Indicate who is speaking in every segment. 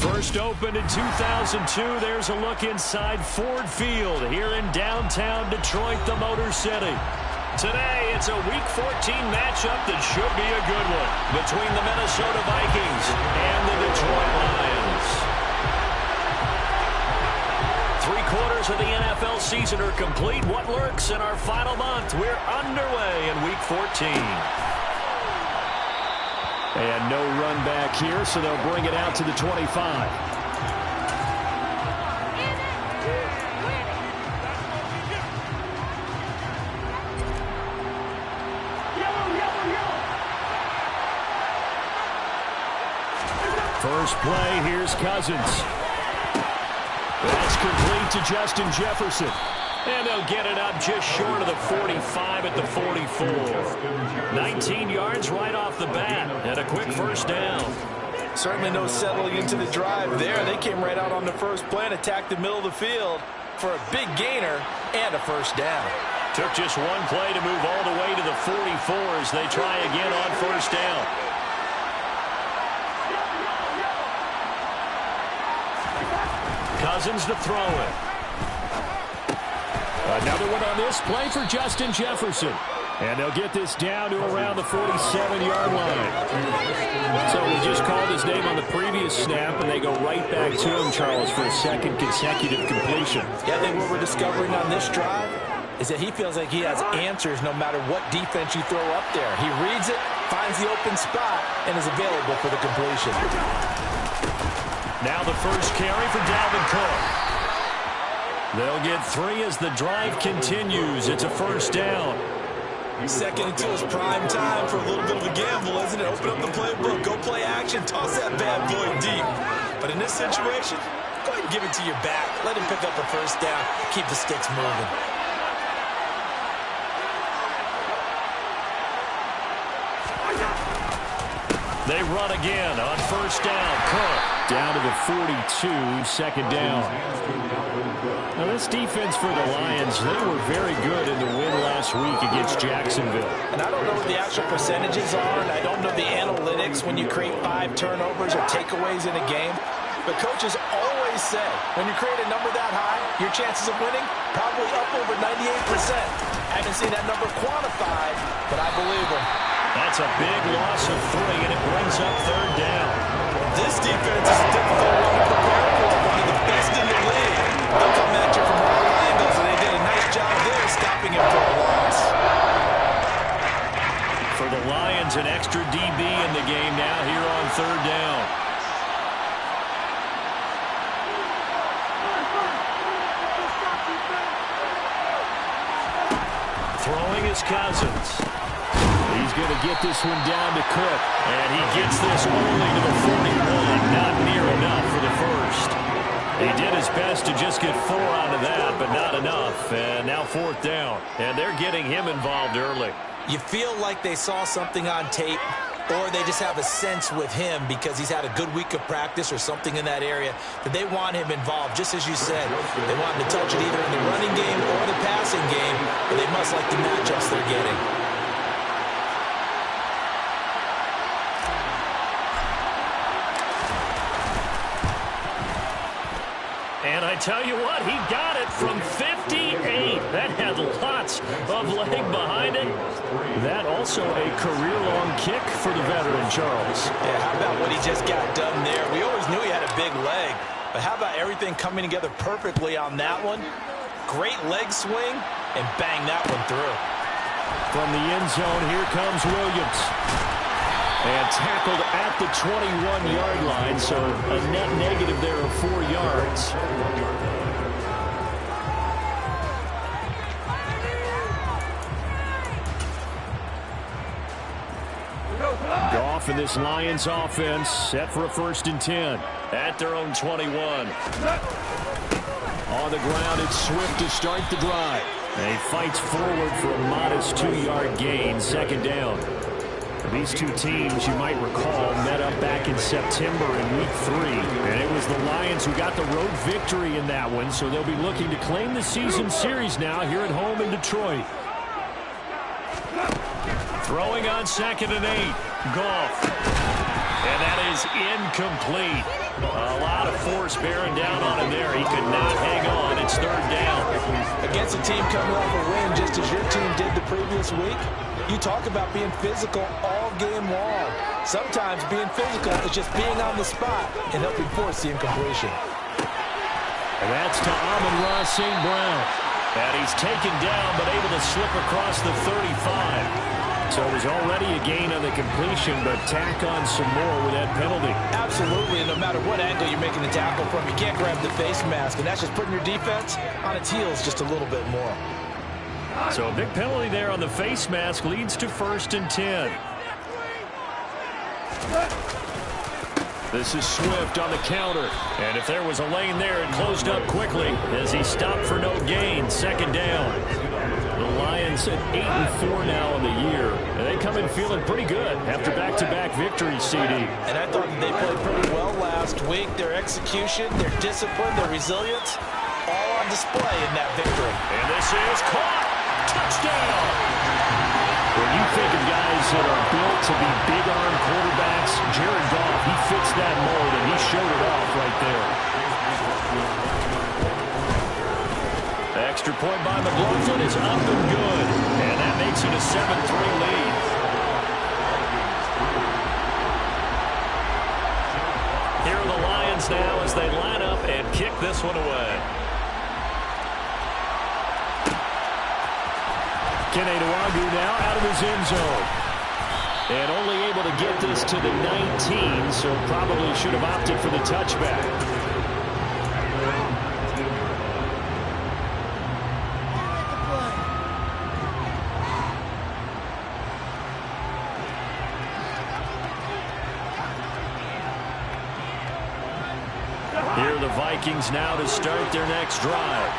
Speaker 1: First opened in 2002, there's a look inside Ford Field here in downtown Detroit, the Motor City. Today, it's a Week 14 matchup that should be a good one between the Minnesota Vikings and the Detroit Lions. 3/4 of the NFL season are complete. What lurks in our final month? We're underway in Week 14. And no run back here, so they'll bring it out to the 25. First play, here's Cousins. That's complete to Justin Jefferson. And they'll get it up just short of the 45 at the 44. 19 yards right off the bat and a quick first down.
Speaker 2: Certainly no settling into the drive there. They came right out on the first play and attacked the middle of the field for a big gainer and a first down.
Speaker 1: Took just one play to move all the way to the 44 as they try again on first down. Cousins to throw it. Another one on this play for Justin Jefferson. And they'll get this down to around the 47-yard line. So we just called his name on the previous snap, and they go right back to him, Charles, for a second consecutive completion.
Speaker 2: Yeah, I think what we're discovering on this drive is that he feels like he has answers no matter what defense you throw up there. He reads it, finds the open spot, and is available for the completion.
Speaker 1: Now the first carry for Dalvin Cook. They'll get 3 as the drive continues. It's a first down.
Speaker 2: Second and 2 is prime time for a little bit of a gamble, isn't it? Open up the playbook, go play action, toss that bad boy deep. But in this situation, go ahead and give it to your back. Let him pick up a first down, keep the sticks moving.
Speaker 1: They run again on first down. Cook down to the 42, second down. Now this defense for the Lions, they were very good in the win last week against Jacksonville.
Speaker 2: And I don't know what the actual percentages are, and I don't know the analytics when you create 5 turnovers or takeaways in a game. But coaches always say, when you create a number that high, your chances of winning probably up over 98%. I haven't seen that number quantified, but I believe them.
Speaker 1: That's a big loss of 3, and it brings up third down.
Speaker 2: This defense is a difficult one to prepare for, one of the best in the league. They'll come at you from all angles, and they did a nice job there stopping him for a loss.
Speaker 1: For the Lions, an extra DB in the game now here on third down. Throwing is Cousins. He's going to get this one down to Cook. And he gets this only to the 41. Not near enough for the first. He did his best to just get 4 out of that, but not enough. And now fourth down. And they're getting him involved early.
Speaker 2: You feel like they saw something on tape, or they just have a sense with him because he's had a good week of practice or something in that area that they want him involved, just as you said. They want him to touch it either in the running game or the passing game, but they must like the matchups they're getting.
Speaker 1: And I tell you what, he got it from 58. That had lots of leg behind it. That also a career-long kick for the veteran, Charles.
Speaker 2: Yeah, how about what he just got done there? We always knew he had a big leg, but how about everything coming together perfectly on that one? Great leg swing, and bang that one through.
Speaker 1: From the end zone, here comes Williams. And tackled at the 21-yard line, so a net negative there of 4 yards. Goff and this Lions offense set for a 1st and 10 at their own 21. On the ground, it's Swift to start the drive. And he fights forward for a modest 2-yard gain, second down. These two teams, you might recall, met up back in September in Week 3. And it was the Lions who got the road victory in that one, so they'll be looking to claim the season series now here at home in Detroit. Throwing on 2nd and 8. Goff. And that is incomplete. A lot of force bearing down on him there. He could not hang on. It's third down.
Speaker 2: Against a team coming off a win just as your team did the previous week, you talk about being physical all game long. Sometimes being physical is just being on the spot and helping force the incompletion.
Speaker 1: And that's to Amon-Ra St. Brown. And he's taken down but able to slip across the 35. So it was already a gain on the completion, but tack on some more with that penalty.
Speaker 2: Absolutely, and no matter what angle you're making the tackle from, you can't grab the face mask, and that's just putting your defense on its heels just a little bit more.
Speaker 1: So a big penalty there on the face mask leads to 1st and 10. This is Swift on the counter. And if there was a lane there, it closed up quickly as he stopped for no gain. 2nd down. The Lions at 8-4 now in the year. And they come in feeling pretty good after back-to-back victories, CD.
Speaker 2: And I thought that they played pretty well last week. Their execution, their discipline, their resilience, all on display in that victory.
Speaker 1: And this is caught. Touchdown. When you think of guys that are built to be big-arm quarterbacks, Jared Goff, he fits that mold, and he showed it off right there. Extra point by McLaughlin is up and good, and that makes it a 7-3 lead. Here are the Lions now as they line up and kick this one away. Keneduagu now out of his end zone. And only able to get this to the 19, so probably should have opted for the touchback. Here are the Vikings now to start their next drive.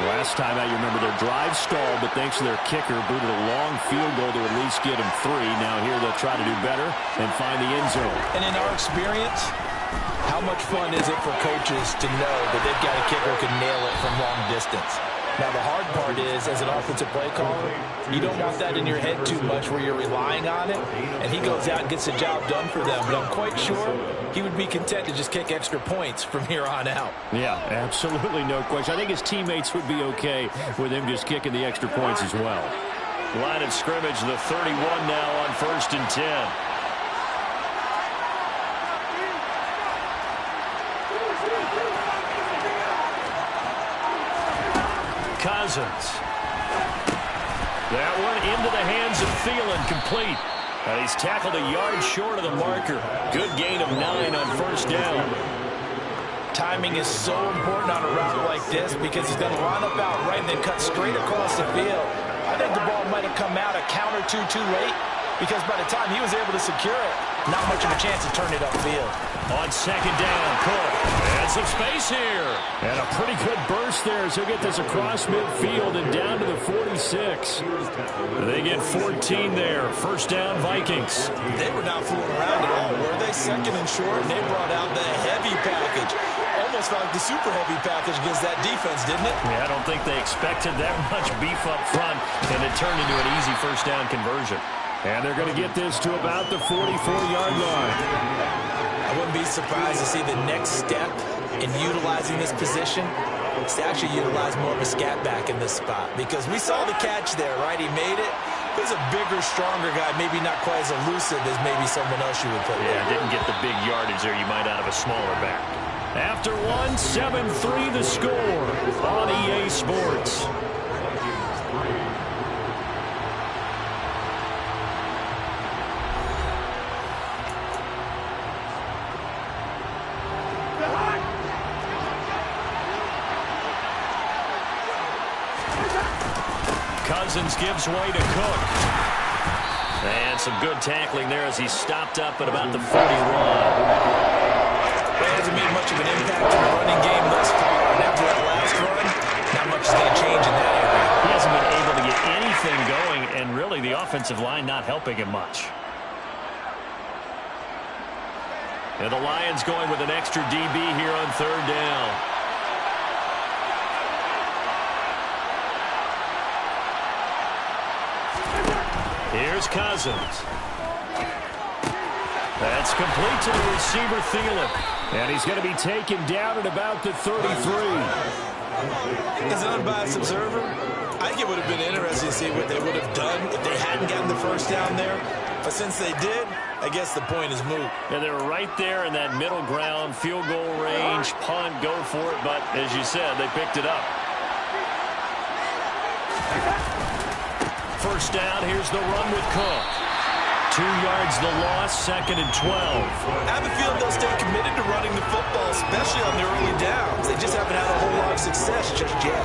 Speaker 1: Last time out, you remember their drive stalled, but thanks to their kicker, booted a long field goal to at least get him 3. Now here they'll try to do better and find the end zone.
Speaker 2: And in our experience, how much fun is it for coaches to know that they've got a kicker who can nail it from long distance? Now, the hard part is, as an offensive play caller, you don't want that in your head too much where you're relying on it, and he goes out and gets the job done for them. But I'm quite sure he would be content to just kick extra points from here on out.
Speaker 1: Yeah, absolutely no question. I think his teammates would be okay with him just kicking the extra points as well. Line of scrimmage, the 31 now on 1st and 10. Cousins. That one into the hands of Thielen, complete. He's tackled a yard short of the marker. Good gain of 9 on 1st down.
Speaker 2: Timing is so important on a route like this because he's going to line up out right and then cut straight across the field. I think the ball might have come out a count or two too late because by the time he was able to secure it, not much of a chance to turn it upfield.
Speaker 1: On 2nd down, Cook. And some space here. And a pretty good burst there as he'll get this across midfield and down to the 46. They get 14 there. 1st down, Vikings.
Speaker 2: They were not fooling around at all, were they? 2nd and short, and they brought out the heavy package. Almost like the super heavy package against that defense, didn't it?
Speaker 1: Yeah, I don't think they expected that much beef up front, and it turned into an easy 1st down conversion. And they're going to get this to about the 44-yard line.
Speaker 2: I wouldn't be surprised to see the next step in utilizing this position is to actually utilize more of a scat back in this spot. Because we saw the catch there, right? He made it. He's a bigger, stronger guy, maybe not quite as elusive as maybe someone else you would put there.
Speaker 1: Yeah, didn't get the big yardage there you might out of a smaller back. After one, 7-3 the score on EA Sports. Cousins gives way to Cook. And some good tackling there as he stopped up at about the 41.
Speaker 2: Well, hasn't made much of an impact in the running game thus far. And after that last run, not much is going to change in that area.
Speaker 1: He hasn't been able to get anything going, and really the offensive line not helping him much. And the Lions going with an extra DB here on 3rd down. Here's Cousins. That's complete to the receiver, Thielen. And he's going to be taken down at about the 33.
Speaker 2: As an unbiased observer, I think it would have been interesting to see what they would have done if they hadn't gotten the first down there. But since they did, I guess the point is moot.
Speaker 1: Yeah, they were right there in that middle ground, field goal range, punt, go for it. But as you said, they picked it up. First down, here's the run with Cook. 2 yards the loss, 2nd and 12.
Speaker 2: I have a feeling they'll stay committed to running the football, especially on the early downs. They just haven't had a whole lot of success just yet.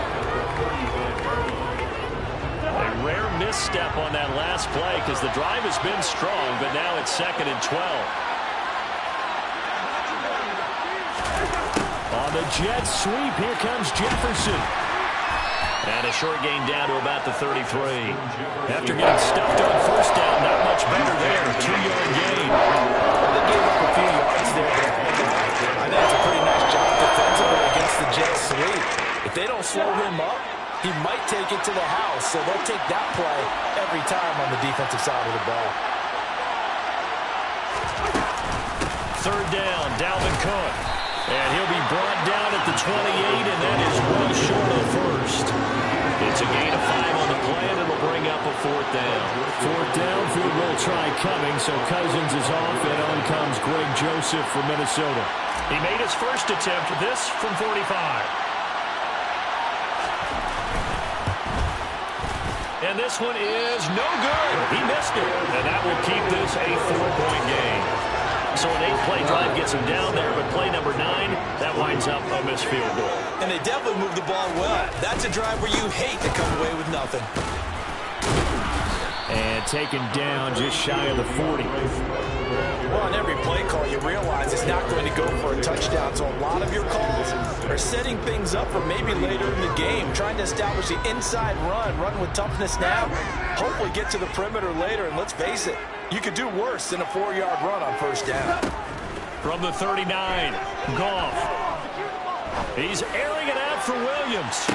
Speaker 1: A rare misstep on that last play because the drive has been strong, but now it's 2nd and 12. On the jet sweep, here comes Jefferson. And a short gain down to about the 33. After getting stuffed on first down, not much better there. 2-yard gain.
Speaker 2: They gave up a few yards there. I think it's a pretty nice job defensively against the jet sweep. If they don't slow him up, he might take it to the house. So they'll take that play every time on the defensive side of the ball.
Speaker 1: Third down, Dalvin Cook. And he'll be brought down at the 28, and that is well short of first. It's a gain of 5 on the play, and it'll bring up a 4th down. 4th down, field goal try coming, so Cousins is off, and on comes Greg Joseph from Minnesota. He made his first attempt, this from 45. And this one is no good. He missed it, and that will keep this a 4-point game. So an 8-play drive gets him down there, but play number 9, that winds up a missed field goal.
Speaker 2: And they definitely moved the ball well. That's a drive where you hate to come away with nothing.
Speaker 1: And taken down just shy of the 40.
Speaker 2: Well, on every play call, you realize it's not going to go for a touchdown. So a lot of your calls are setting things up for maybe later in the game, trying to establish the inside run with toughness now, hopefully get to the perimeter later. And let's face it, you could do worse than a 4-yard run on first down.
Speaker 1: From the 39, Goff. He's airing it out for Williams.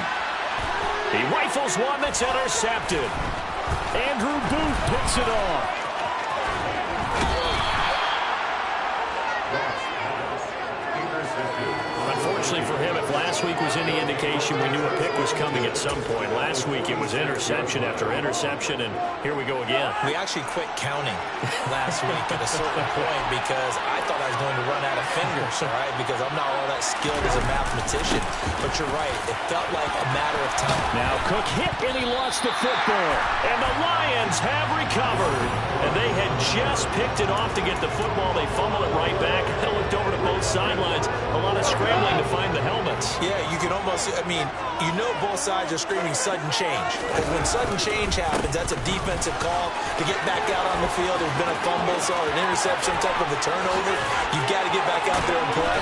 Speaker 1: He rifles one that's intercepted. Andrew Booth picks it off. Unfortunately for him, if last week was any indication, we knew a pick was coming at some point. Last week it was interception after interception, and here we go again.
Speaker 2: We actually quit counting last week at a certain point because I thought I was going to run out of fingers, all right, because I'm not all that skilled as a mathematician. But you're right, it felt like a matter of time.
Speaker 1: Now Cook hit, and he lost the football. And the Lions have recovered. And they had just picked it off to get the football. They fumbled it right back. They looked over to both sidelines. A lot of scrambling to find the helmets.
Speaker 2: Yeah, you can almost, I mean, you know both sides are screaming sudden change. Because when sudden change happens, that's a defensive call to get back out on the field. There's been a fumble, or an interception, type of a turnover. You've got to get back out there and play.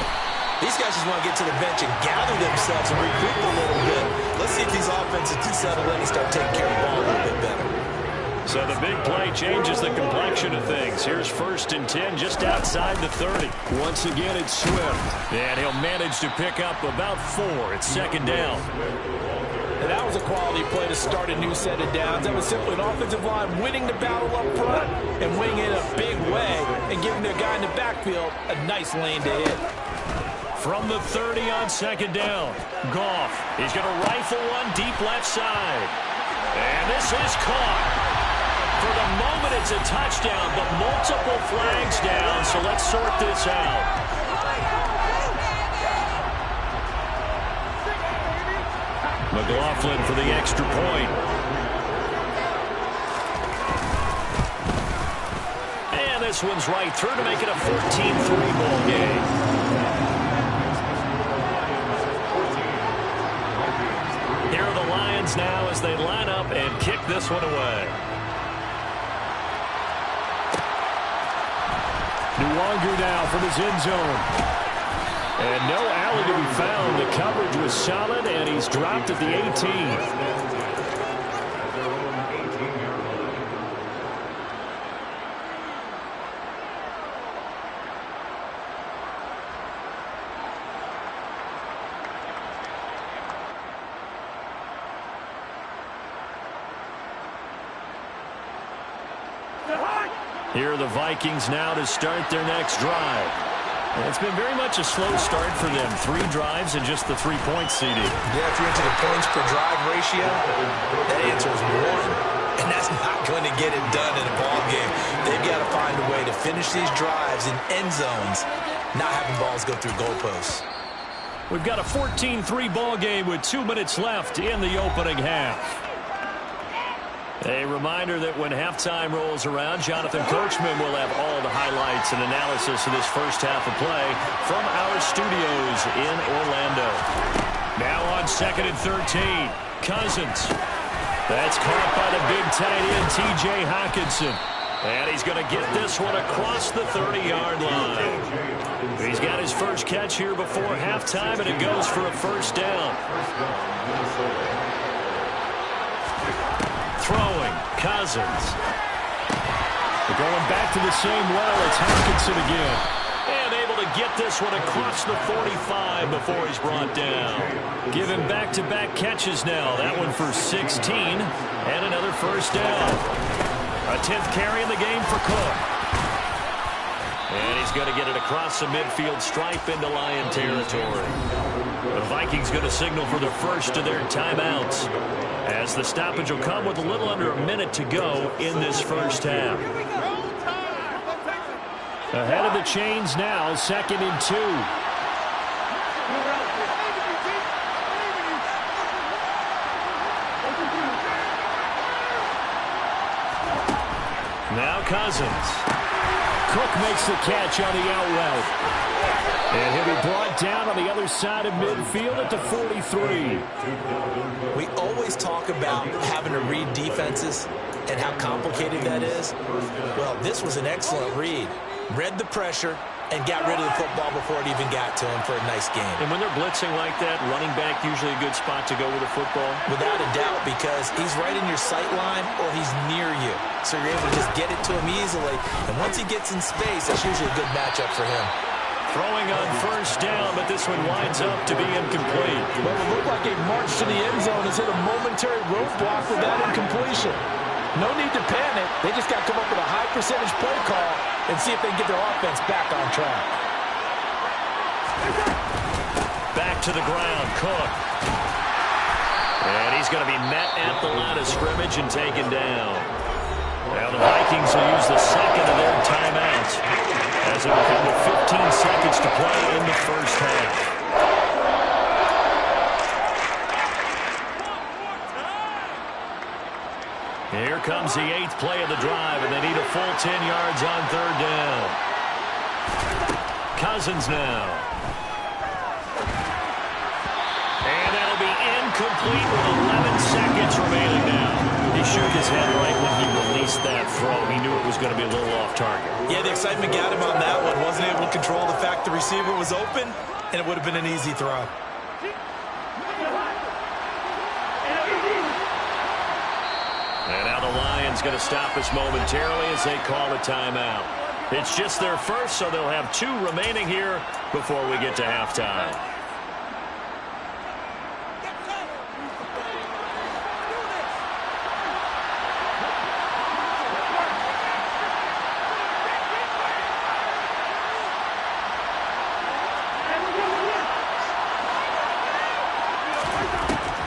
Speaker 2: These guys just want to get to the bench and gather themselves and regroup a little bit. Let's see if these offenses can settle in and start taking care of the ball a little bit better.
Speaker 1: So the big play changes the complexion of things. Here's 1st and 10 just outside the 30. Once again, it's Swift. And he'll manage to pick up about 4. It's 2nd down.
Speaker 2: And that was a quality play to start a new set of downs. That was simply an offensive line winning the battle up front and winning in a big way and giving their guy in the backfield a nice lane to hit.
Speaker 1: From the 30 on 2nd down, Goff. He's going to rifle one deep left side. And this is caught. For the moment, it's a touchdown, but multiple flags down, so let's sort this out. McLaughlin for the extra point. And this one's right through to make it a 14-3 ball game. Here are the Lions now as they line up and kick this one away. Nuwanger now from his end zone. And no alley to be found. The coverage was solid, and he's dropped at the 18. Here are the Vikings now to start their next drive. And it's been very much a slow start for them. 3 drives and just the 3-point CD.
Speaker 2: Yeah, if you're into the points per drive ratio, that answer is 1. And that's not going to get it done in a ball game. They've got to find a way to finish these drives in end zones, not having balls go through goalposts.
Speaker 1: We've got a 14-3 ball game with 2 minutes left in the opening half. A reminder that when halftime rolls around, Jonathan Coachman will have all the highlights and analysis of this first half of play from our studios in Orlando. Now on 2nd and 13, Cousins. That's caught by the big tight end, T.J. Hockenson. And he's going to get this one across the 30-yard line. He's got his first catch here before halftime, and it goes for a first down. Throwing, Cousins. They're going back to the same well. It's Hockenson again. And able to get this one across the 45 before he's brought down. Give him back-to-back catches now. That one for 16 and another first down. A 10th carry in the game for Cook. And he's going to get it across the midfield stripe into Lion territory. The Vikings going to signal for the first of their timeouts, as the stoppage will come with a little under a minute to go in this first half. Ahead of the chains now, 2nd and 2. Now Cousins. Cook makes the catch on the out route. And he'll be brought down on the other side of midfield at the 43.
Speaker 2: We always talk about having to read defenses and how complicated that is. Well, this was an excellent read. Read the pressure and got rid of the football before it even got to him for a nice game.
Speaker 1: And when they're blitzing like that, running back usually a good spot to go with the football?
Speaker 2: Without a doubt, because he's right in your sight line or he's near you. So you're able to just get it to him easily. And once he gets in space, that's usually a good matchup for him.
Speaker 1: Throwing on first down, but this one winds up to be incomplete.
Speaker 2: Well, it looked like a march to the end zone has hit a momentary roadblock with that incompletion. No need to panic. They just got to come up with a high percentage play call and see if they can get their offense back on track.
Speaker 1: Back to the ground, Cook. And he's going to be met at the line of scrimmage and taken down. Now the Vikings will use the second of their timeouts, as it will come with 15 seconds to play in the first half. Here comes the 8th play of the drive, and they need a full 10 yards on 3rd down. Cousins now. And that'll be incomplete with 11 seconds remaining now. He shook his head right when he released that throw. He knew it was going to be a little off target.
Speaker 2: Yeah, the excitement got him on that one. Wasn't able to control the fact the receiver was open, and it would have been an easy throw.
Speaker 1: And now the Lions going to stop us momentarily as they call a timeout. It's just their first, so they'll have 2 remaining here before we get to halftime.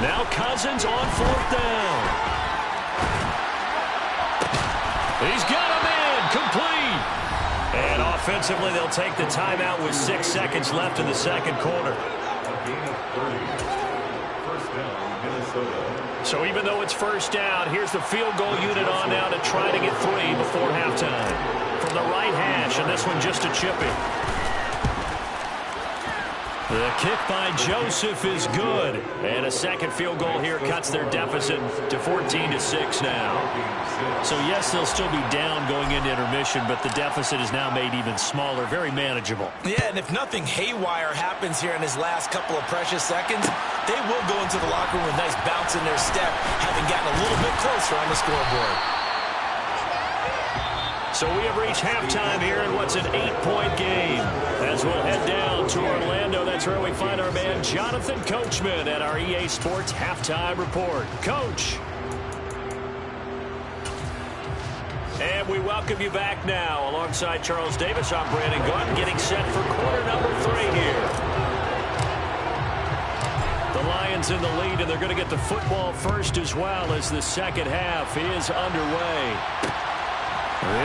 Speaker 1: Now Cousins on 4th down. He's got him in, complete. And offensively, they'll take the timeout with 6 seconds left in the second quarter. So even though it's first down, here's the field goal unit on now to try to get 3 before halftime. From the right hash, and this one just a chipping. The kick by Joseph is good. And a second field goal here cuts their deficit to 14-6 now. So, yes, they'll still be down going into intermission, but the deficit is now made even smaller, very manageable.
Speaker 2: Yeah, and if nothing haywire happens here in his last couple of precious seconds, they will go into the locker room with a nice bounce in their step, having gotten a little bit closer on the scoreboard.
Speaker 1: So we have reached halftime here in what's an 8-point game. As we'll head down to Orlando, that's where we find our man Jonathan Coachman at our EA Sports Halftime Report. Coach. And And we welcome you back now. Alongside Charles Davis, I'm Brandon Gunn, getting set for quarter number 3 here. The Lions in the lead, and they're going to get the football first as well as the second half is underway.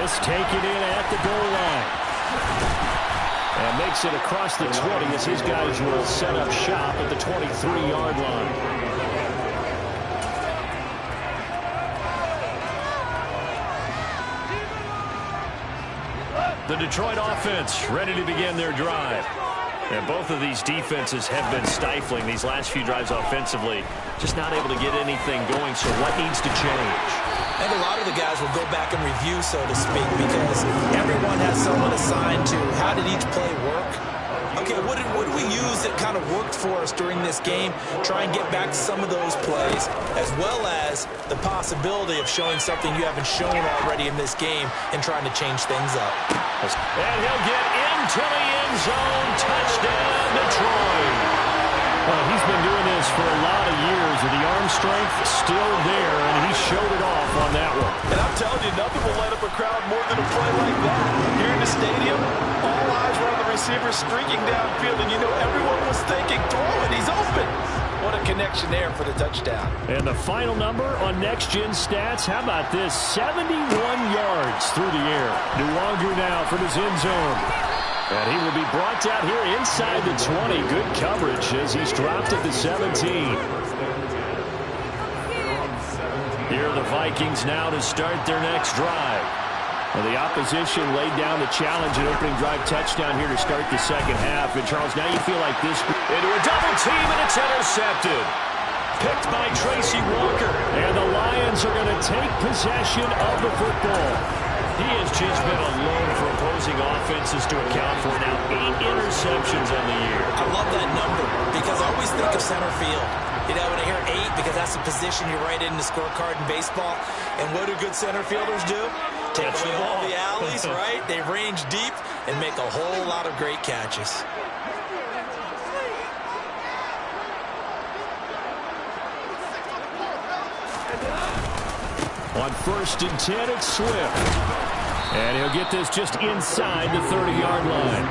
Speaker 1: This taken in at the goal line. And makes it across the 20 as his guys will set up shop at the 23-yard line. The Detroit offense ready to begin their drive. And both of these defenses have been stifling these last few drives offensively. Just not able to get anything going, so what needs to change?
Speaker 2: And a lot of the guys will go back and review, so to speak, because everyone has someone assigned to how did each play work. Okay, what did we use that kind of worked for us during this game? Try and get back to some of those plays, as well as the possibility of showing something you haven't shown already in this game and trying to change things up.
Speaker 1: And he'll get into the end zone. Touchdown, Detroit. Well, he's been doing this for a lot of years, and the arm strength still there, and he showed it off on that one.
Speaker 2: And I'm telling you, nothing will light up a crowd more than a play like that. Here in the stadium, all eyes were on the receiver streaking downfield, and you know everyone was thinking, throw it, he's open. What a connection there for the touchdown.
Speaker 1: And the final number on Next Gen Stats, how about this? 71 yards through the air. Nuwangu now from his end zone. And he will be brought down here inside the 20. Good coverage as he's dropped at the 17. Here are the Vikings now to start their next drive. Well, the opposition laid down the challenge and opening drive touchdown here to start the second half. And, Charles, now you feel like this into a double team, and it's intercepted. Picked by Tracy Walker. And the Lions are going to take possession of the football. He has just been alone for opposing offenses to account for now 8 interceptions on the year.
Speaker 2: I love that number because I always think of center field. You know, when I hear 8, because that's the position you write in the scorecard in baseball. And what do good center fielders do? Take away all the alleys, right? They range deep and make a whole lot of great catches.
Speaker 1: On 1st and 10, it's Swift. And he'll get this just inside the 30-yard line.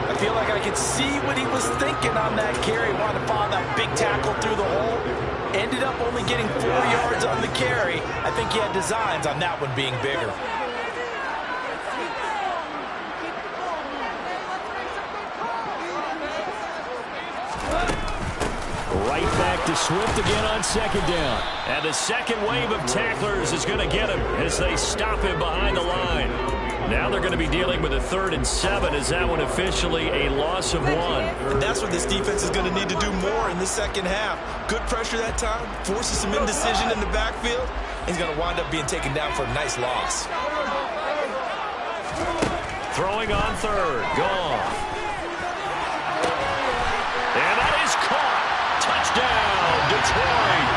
Speaker 2: I feel like I could see what he was thinking on that carry. Wanted to follow that big tackle through the hole. Ended up only getting 4 yards on the carry. I think he had designs on that one being bigger.
Speaker 1: Right back to Swift again on 2nd down. And the second wave of tacklers is going to get him as they stop him behind the line. Now they're going to be dealing with a 3rd and 7 as that one officially a loss of 1.
Speaker 2: And that's what this defense is going to need to do more in the second half. Good pressure that time, forces some indecision in the backfield. He's going to wind up being taken down for a nice loss.
Speaker 1: Throwing on 3rd, gone. And that is caught. Touchdown, Detroit.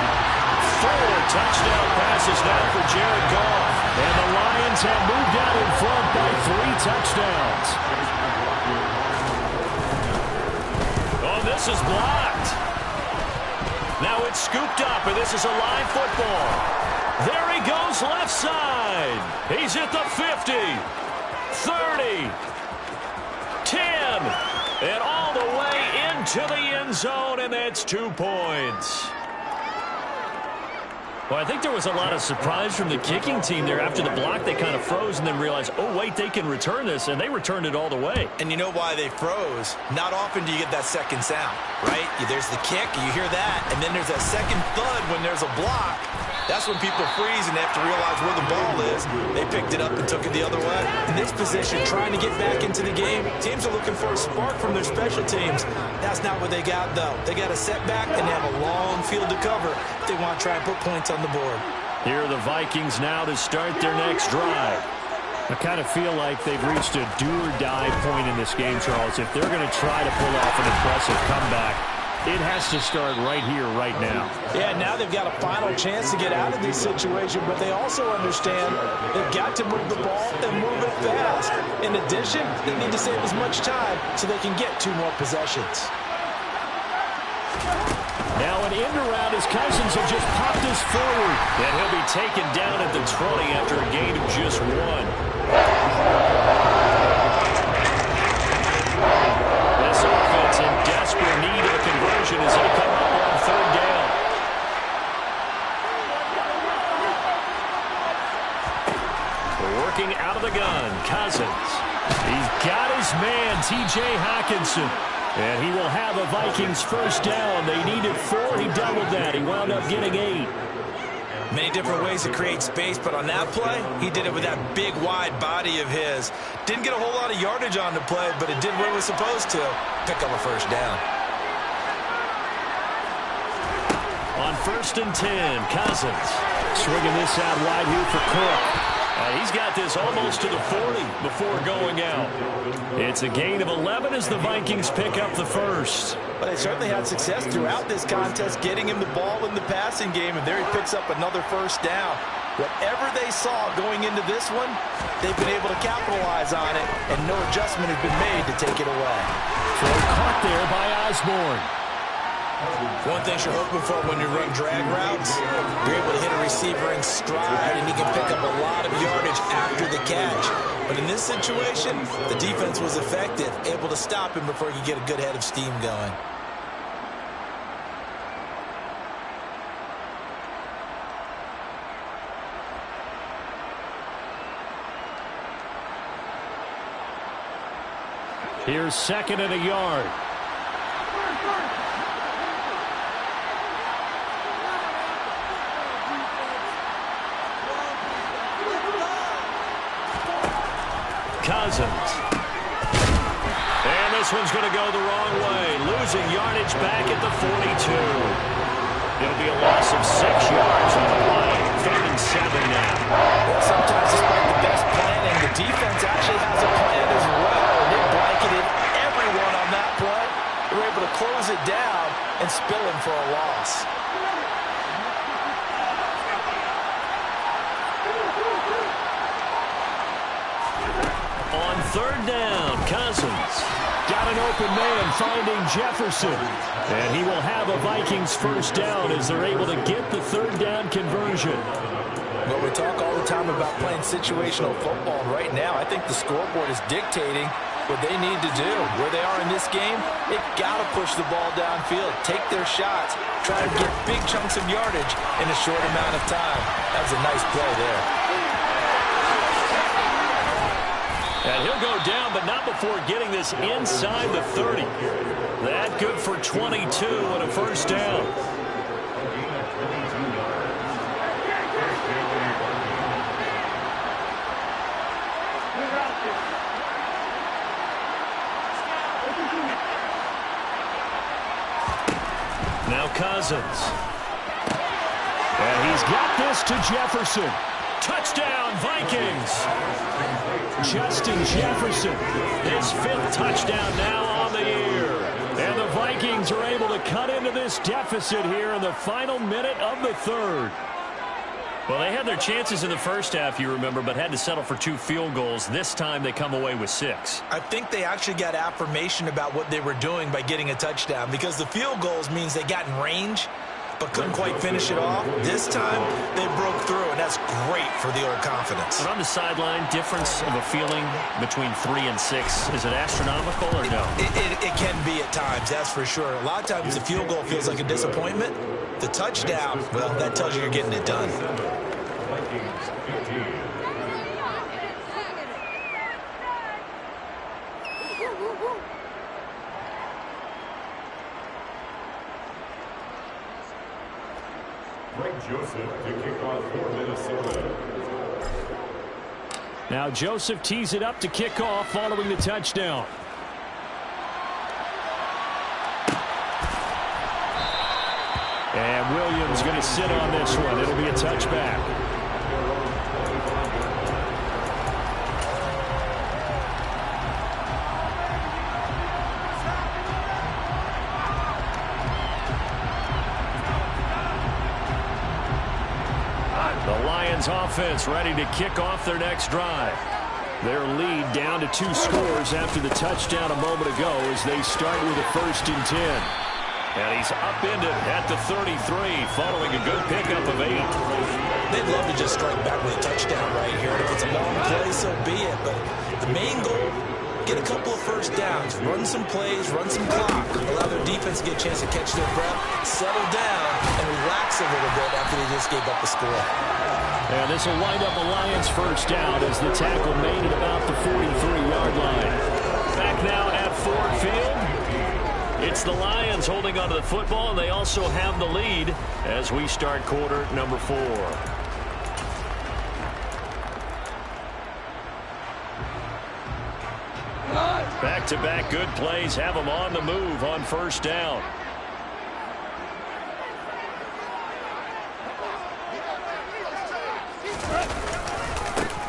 Speaker 1: 4 touchdown passes now for Jared Goff. And the Lions have moved out in front by 3 touchdowns. Oh, this is blocked. Now it's scooped up, and this is a live football. There he goes left side. He's at the 50, 30, 10, and all the way into the end zone, and that's 2 points. Well, I think there was a lot of surprise from the kicking team there. After the block, they kind of froze and then realized, oh, wait, they can return this, and they returned it all the way.
Speaker 2: And you know why they froze? Not often do you get that second sound, right? There's the kick, you hear that, and then there's that second thud when there's a block. That's when people freeze and they have to realize where the ball is. They picked it up and took it the other way. In this position, trying to get back into the game, teams are looking for a spark from their special teams. That's not what they got, though. They got a setback and they have a long field to cover if they want to try and put points on the board.
Speaker 1: Here are the Vikings now to start their next drive. I kind of feel like they've reached a do-or-die point in this game, Charles. If they're going to try to pull off an impressive comeback, it has to start right here, right now.
Speaker 2: Yeah, now they've got a final chance to get out of this situation, but they also understand they've got to move the ball and move it fast. In addition, they need to save as much time so they can get 2 more possessions.
Speaker 1: Now an end around as Cousins will just pop this forward. And he'll be taken down at the 20 after a gain of just 1. This offense in desperate need of a conversion as they come up on 3rd down. Working out of the gun, Cousins. He's got his man, T.J. Hockenson. And he will have a Vikings first down. They needed 4. He doubled that. He wound up getting 8.
Speaker 2: Many different ways to create space, but on that play, he did it with that big, wide body of his. Didn't get a whole lot of yardage on the play, but it did what it was supposed to. Pick up a first down.
Speaker 1: On 1st and 10, Cousins swinging this out wide here for Cook. He's got this almost to the 40 before going out. It's a gain of 11 as the Vikings pick up the first.
Speaker 2: But they certainly had success throughout this contest, getting him the ball in the passing game, and there he picks up another first down. Whatever they saw going into this one, they've been able to capitalize on it, and no adjustment has been made to take it away.
Speaker 1: Throw caught there by Osborne.
Speaker 2: One thing you're hoping for when you run drag routes, you're able to hit a receiver in stride, and he can pick up a lot of yardage after the catch. But in this situation, the defense was effective, able to stop him before he could get a good head of steam going.
Speaker 1: Here's 2nd and a yard. Cousins. And this one's going to go the wrong way. Losing yardage back at the 42. It'll be a loss of 6 yards on the play. 3rd and 7 now.
Speaker 2: Well, sometimes despite the best planning, the defense actually has a plan as well. And they blanketed everyone on that play. They were able to close it down and spill him for a loss.
Speaker 1: On 3rd down, Cousins got an open man finding Jefferson. And he will have a Vikings first down as they're able to get the 3rd down conversion.
Speaker 2: Well, we talk all the time about playing situational football. Right now, I think the scoreboard is dictating what they need to do. Where they are in this game, they've got to push the ball downfield, take their shots, try to get big chunks of yardage in a short amount of time. That was a nice play there.
Speaker 1: And he'll go down, but not before getting this inside the 30. That good for 22 and a first down. Now Cousins. And he's got this to Jefferson. Touchdown, Vikings. Justin Jefferson, his 5th touchdown now on the year. And the Vikings are able to cut into this deficit here in the final minute of the 3rd. Well, they had their chances in the first half, you remember, but had to settle for 2 field goals. This time they come away with 6.
Speaker 2: I think they actually got affirmation about what they were doing by getting a touchdown, because the field goals means they got in range but couldn't quite finish it off. This time, they broke through, and that's great for the old confidence.
Speaker 1: But on the sideline, difference of a feeling between 3 and 6, is it astronomical or no?
Speaker 2: It can be at times, that's for sure. A lot of times, the field goal feels like a disappointment. The touchdown, well, that tells you you're getting it done.
Speaker 3: Joseph to kick off for Minnesota.
Speaker 1: Now Joseph tees it up to kick off following the touchdown. And Williams going to sit on this one. It'll be a touchback. The Lions offense ready to kick off their next drive. Their lead down to 2 scores after the touchdown a moment ago as they start with a 1st and 10. And he's upended at the 33 following a good pickup of 8.
Speaker 2: They'd love to just strike back with a touchdown right here. And if it's a long play, so be it. But the main goal, get a couple of first downs, run some plays, run some clock, allow their defense to get a chance to catch their breath, settle down, and relax a little bit after they just gave up the score.
Speaker 1: And this will wind up a Lions first down as the tackle made at about the 43-yard line. Back now at Ford Field. It's the Lions holding onto the football, and they also have the lead as we start quarter number 4. Back-to-back good plays have them on the move on first down.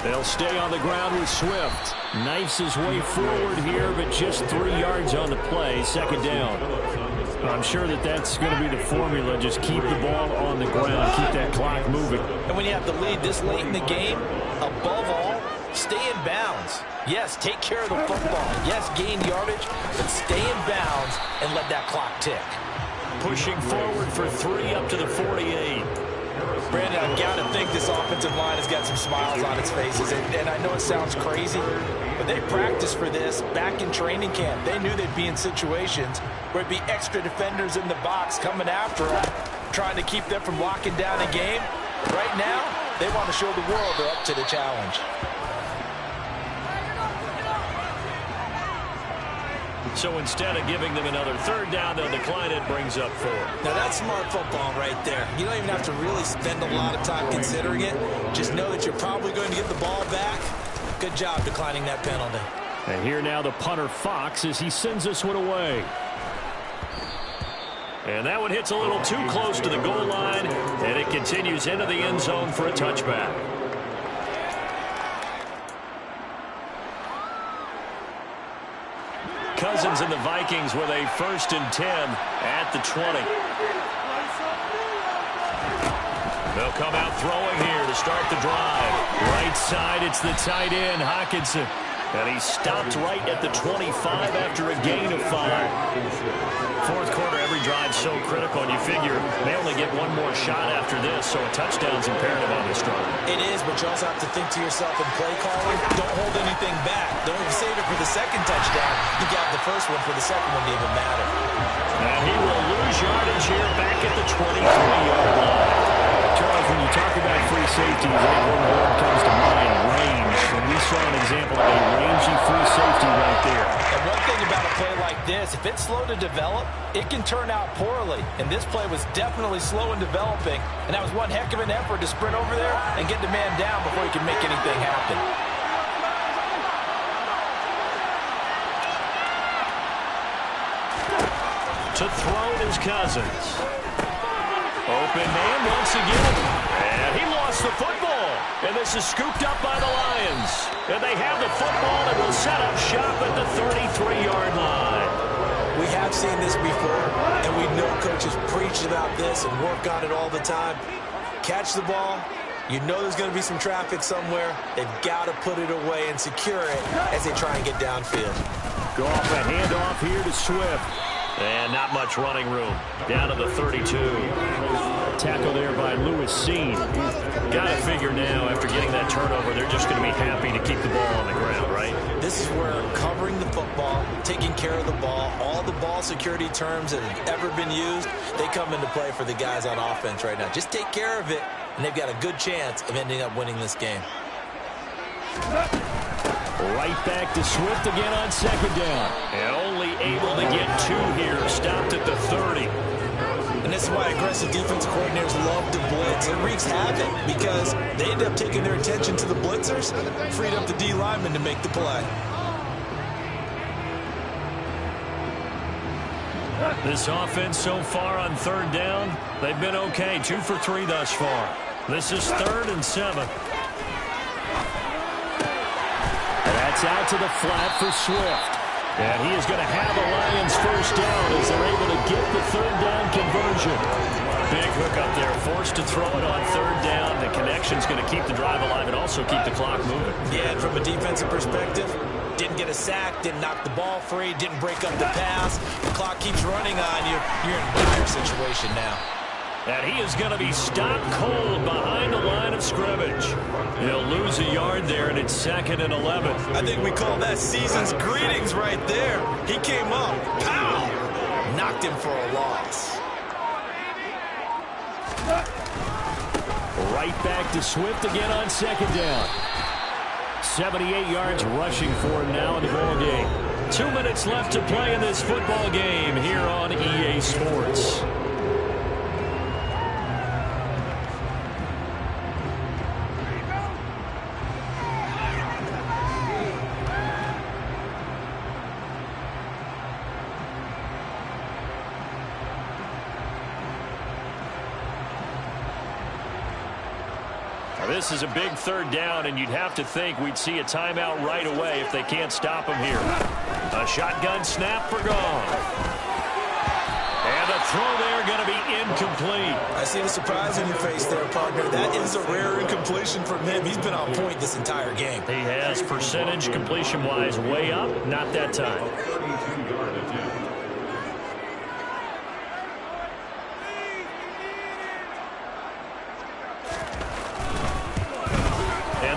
Speaker 1: They'll stay on the ground with Swift. Knifes his way forward here, but just 3 yards on the play. Second down. I'm sure that's going to be the formula. Just keep the ball on the ground. Keep that clock moving.
Speaker 2: And when you have the lead this late in the game, above all, stay in bounds. Yes, take care of the football. Yes, gain yardage, but stay in bounds and let that clock tick.
Speaker 1: Pushing forward for 3 up to the 48.
Speaker 2: Brandon, I've got to think this offensive line has got some smiles on its faces. And I know it sounds crazy, but they practiced for this back in training camp. They knew they'd be in situations where it'd be extra defenders in the box coming after them, trying to keep them from locking down a game. Right now, they want to show the world they're up to the challenge.
Speaker 1: So instead of giving them another third down, they'll decline it, brings up 4.
Speaker 2: Now that's smart football right there. You don't even have to really spend a lot of time considering it. Just know that you're probably going to get the ball back. Good job declining that penalty.
Speaker 1: And here now the punter Fox as he sends this one away. And that one hits a little too close to the goal line, and it continues into the end zone for a touchback. Cousins and the Vikings with a 1st and 10 at the 20. They'll come out throwing here to start the drive. Right side, it's the tight end, Hockenson. And he stopped right at the 25 after a gain of 5. Fourth quarter, every drive so critical, and you figure they only get one more shot after this, so a touchdown's imperative on this drive.
Speaker 2: It is, but you also have to think to yourself in play calling, don't hold anything back. Don't save it for the second touchdown. You got the first one for the second one to even matter.
Speaker 1: And he will lose yardage here back at the 23-yard line. Charles, when you talk about free safety, one word comes to mind, range. And we saw an example of a rangy free safety right there.
Speaker 2: And one thing about a play like this, if it's slow to develop, it can turn out poorly. And this play was definitely slow in developing. And that was one heck of an effort to sprint over there and get the man down before he can make anything happen.
Speaker 1: To throw is Cousins. Open man once again. And he lost the football. And this is scooped up by the Lions. And they have the football and will set up shop at the 33-yard line.
Speaker 2: We have seen this before, and we know coaches preach about this and work on it all the time. Catch the ball. You know there's going to be some traffic somewhere. They've got to put it away and secure it as they try and get downfield.
Speaker 1: Go off a handoff here to Swift. And not much running room. Down to the 32. Tackle there by Lewis Seen. Got to figure now, after getting that turnover, they're just going to be happy to keep the ball on the ground, right?
Speaker 2: This is where covering the football, taking care of the ball, all the ball security terms that have ever been used, they come into play for the guys on offense right now. Just take care of it, and they've got a good chance of ending up winning this game.
Speaker 1: Right back to Swift again on second down. And only able to get 2 here. Stopped at the 30.
Speaker 2: And this is why aggressive defensive coordinators love to blitz. It wreaks havoc because they end up taking their attention to the blitzers, freed up the D lineman to make the play.
Speaker 1: This offense so far on third down, they've been okay. 2 for 3 thus far. This is 3rd and 7. That's out to the flat for Swift. And he is going to have the Lions first down as they're able to get the third down conversion. Big hook up there, forced to throw it on third down. The connection's going to keep the drive alive and also keep the clock moving.
Speaker 2: Yeah, and from a defensive perspective, didn't get a sack, didn't knock the ball free, didn't break up the pass. The clock keeps running on you. You're in a dire situation now.
Speaker 1: And he is going to be stopped cold behind the line of scrimmage. He'll lose a yard there, and it's 2nd and 11.
Speaker 2: I think we call that season's greetings right there. He came up, pow! Knocked him for a loss.
Speaker 1: Right back to Swift again on 2nd down. 78 yards rushing for him now in the ball game. 2 minutes left to play in this football game here on EA Sports. This is a big 3rd down, and you'd have to think we'd see a timeout right away if they can't stop him here. A shotgun snap for Gone. And the throw there going to be incomplete.
Speaker 2: I see the surprise in your face there, partner. That is a rare incompletion from him. He's been on point this entire game.
Speaker 1: He has percentage completion-wise way up, not that time.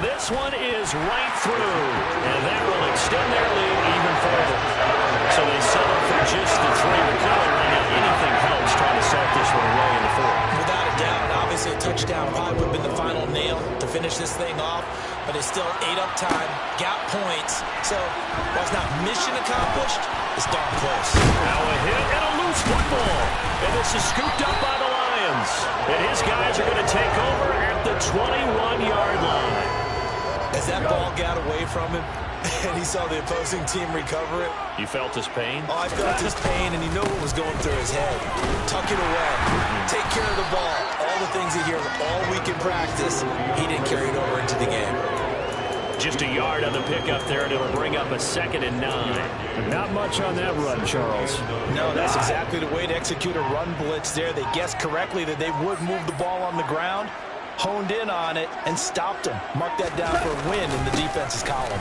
Speaker 1: This one is right through, and that will extend their lead even further. So they settle for just the 3, but clearly anything helps trying to salt this one away in the 4th.
Speaker 2: Without a doubt, obviously a touchdown probably would have been the final nail to finish this thing off, but it's still 8 up time, got points. So while it's not mission accomplished, it's darn close.
Speaker 1: Now a hit and a loose football, and this is scooped up by the Lions. And his guys are going to take over at the 21-yard line.
Speaker 2: As that ball got away from him, and he saw the opposing team recover it.
Speaker 1: You felt his pain?
Speaker 2: Oh, I felt his pain, and you know what was going through his head. Tuck it away. Take care of the ball. All the things he hears all week in practice, he didn't carry it over into the game.
Speaker 1: Just a yard on the pickup there, and it'll bring up a 2nd and 9. Not much on that run, Charles.
Speaker 2: No, that's exactly the way to execute a run blitz there. They guessed correctly that they would move the ball on the ground, honed in on it, and stopped him. Mark that down for a win in the defense's column.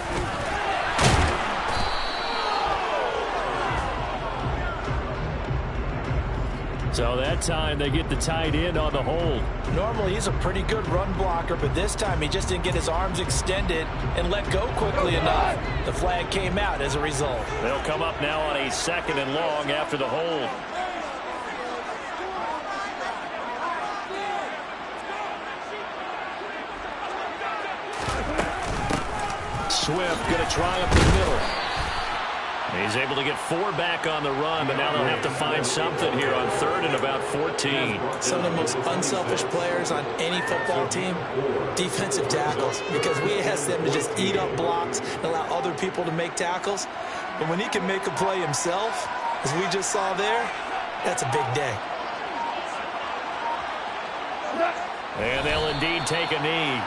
Speaker 1: So that time they get the tight end on the hold.
Speaker 2: Normally he's a pretty good run blocker, but this time he just didn't get his arms extended and let go quickly enough. The flag came out as a result.
Speaker 1: They'll come up now on a 2nd and long after the hold. Swift going to try up the middle. He's able to get 4 back on the run, but now they'll have to find something here on 3rd and about 14.
Speaker 2: Some of the most unselfish players on any football team, defensive tackles, because we ask them to just eat up blocks and allow other people to make tackles. But when he can make a play himself, as we just saw there, that's a big day.
Speaker 1: And they'll indeed take a knee.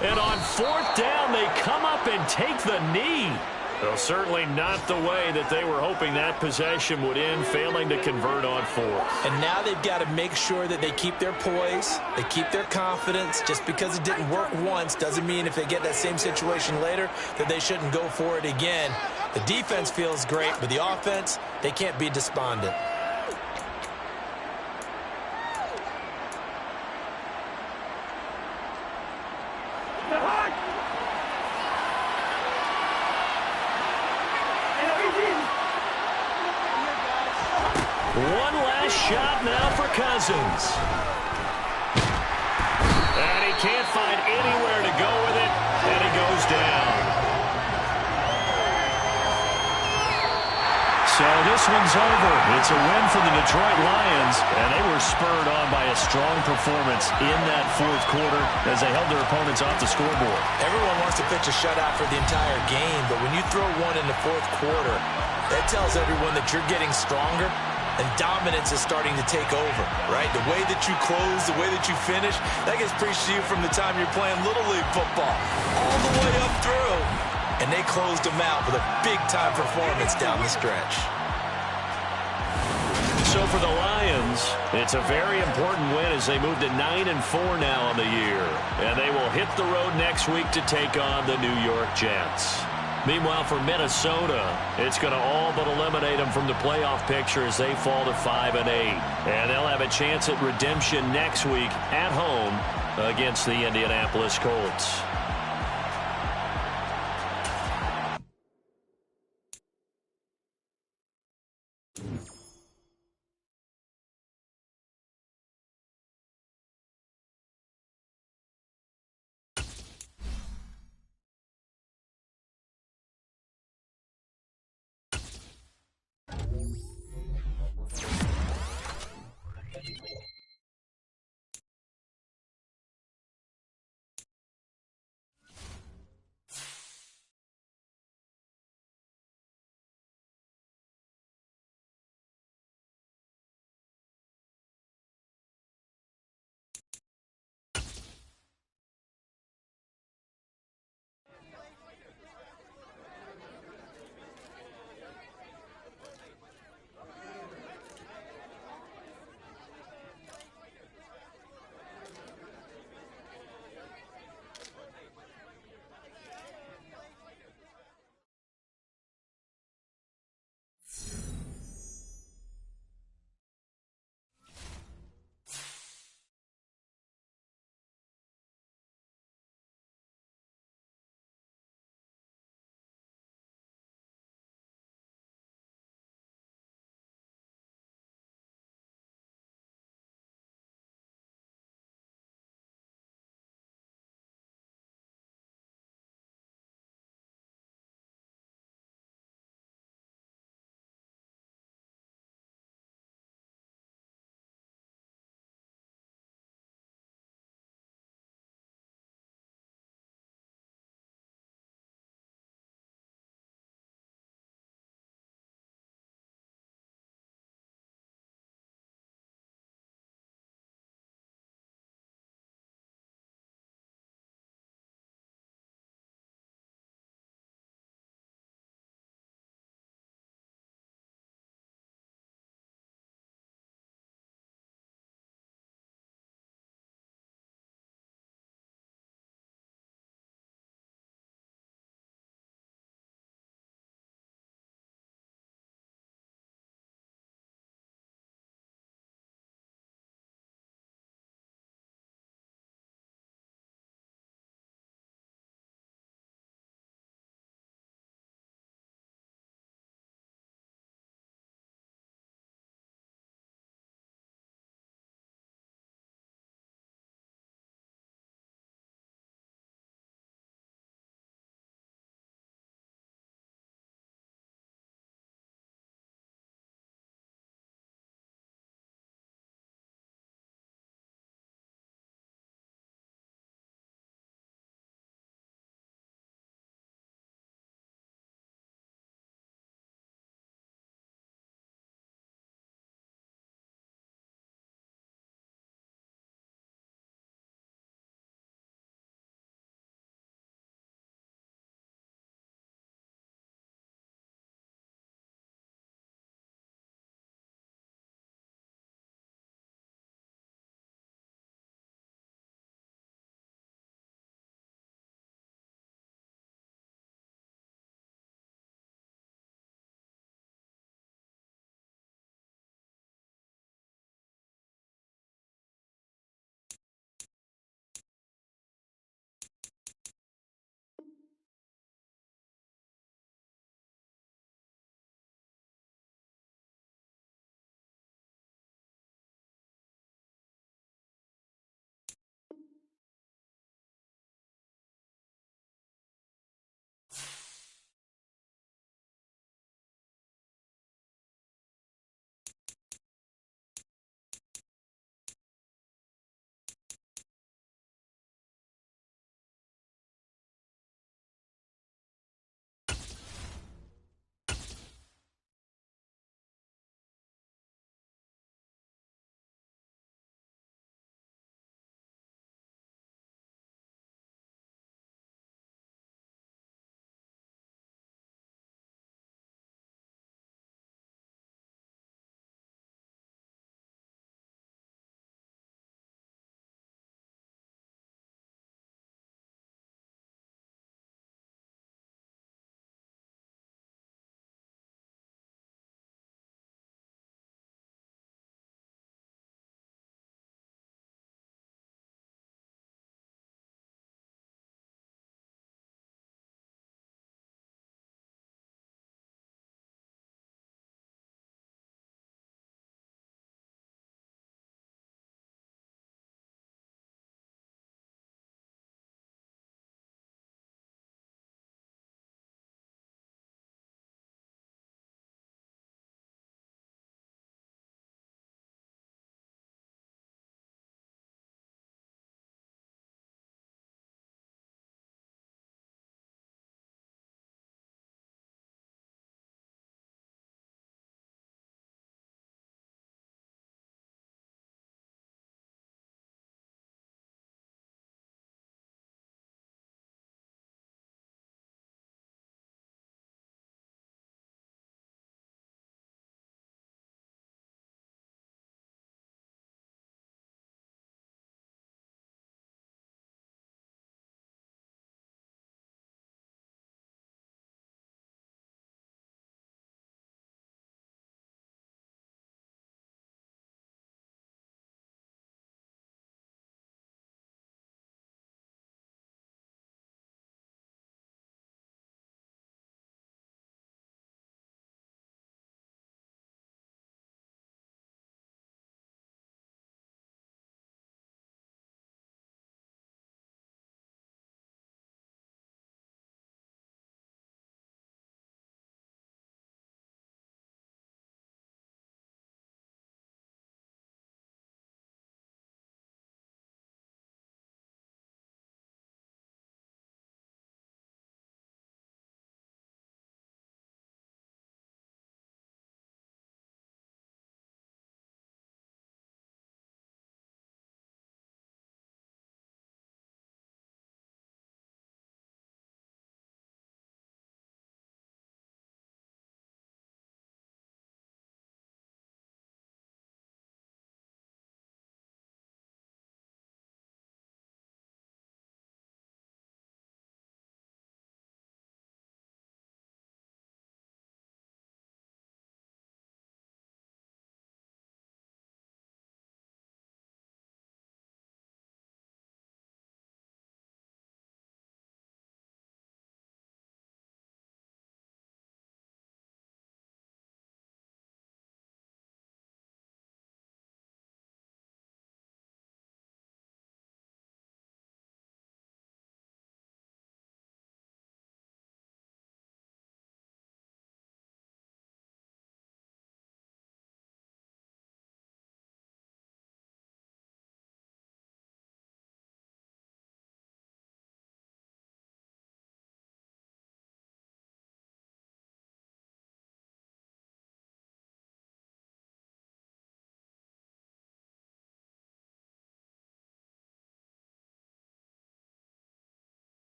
Speaker 1: And on 4th down, they come up and take the knee. Well, certainly not the way that they were hoping that possession would end, failing to convert on 4th.
Speaker 2: And now they've got to make sure that they keep their poise, they keep their confidence. Just because it didn't work once doesn't mean if they get that same situation later that they shouldn't go for it again. The defense feels great, but the offense, they can't be despondent.
Speaker 1: One last shot now for Cousins. And he can't find anywhere to go with it, and he goes down. So this one's over. It's a win for the Detroit Lions, and they were spurred on by a strong performance in that 4th quarter as they held their opponents off the scoreboard.
Speaker 2: Everyone wants to pitch a shutout for the entire game, but when you throw one in the 4th quarter, that tells everyone that you're getting stronger and dominance is starting to take over, right? The way that you close, the way that you finish, that gets preached to you from the time you're playing Little League football all the way up through. And they closed them out with a big-time performance down the stretch.
Speaker 1: So for the Lions, it's a very important win as they move to 9-4 now on the year. And they will hit the road next week to take on the New York Jets. Meanwhile, for Minnesota, it's going to all but eliminate them from the playoff picture as they fall to 5-8. And they'll have a chance at redemption next week at home against the Indianapolis Colts.